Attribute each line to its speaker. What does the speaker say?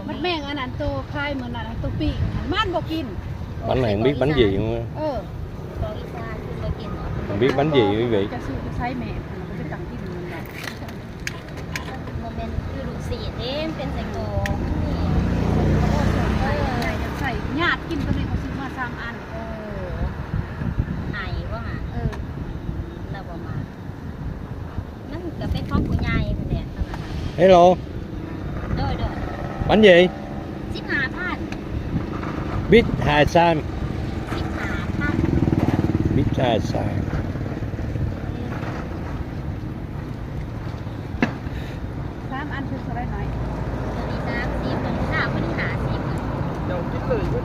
Speaker 1: มันแม่งอันนั้นตัวคลายเหมือนอันนั้นตัวปีกมันบ่กิน
Speaker 2: Bánh này không biết bánh gì luôn á.
Speaker 3: ตัวอีสานคือบ่กินเนาะ
Speaker 2: Không biết bánh gì quý vị.
Speaker 1: จะซื้อจะใช้แม่มันจะตักที่มันแบบ
Speaker 3: โมเมนต์คือลูกศิษย์เด้เป็นใส่โกนี่
Speaker 1: จะใส่ญาติกินตัวนี้เขาซื้อมา3 อัน
Speaker 3: ไอ้ว่าหาเราบ่มานั่นก็เป็นของผู้ใหญ่เพิ่นแหละตอนนั้น
Speaker 2: Hello,
Speaker 3: เด้อ
Speaker 2: bánh gì?
Speaker 3: 15,000
Speaker 2: Bít Hà Sam.
Speaker 3: 15,000
Speaker 2: Bít Hà Sam.
Speaker 1: 3 อันคือเท่าไรหน่อย
Speaker 3: ตัวนี้30ตัวนี้50ตัวนี้50
Speaker 4: Đâu cái lời quá.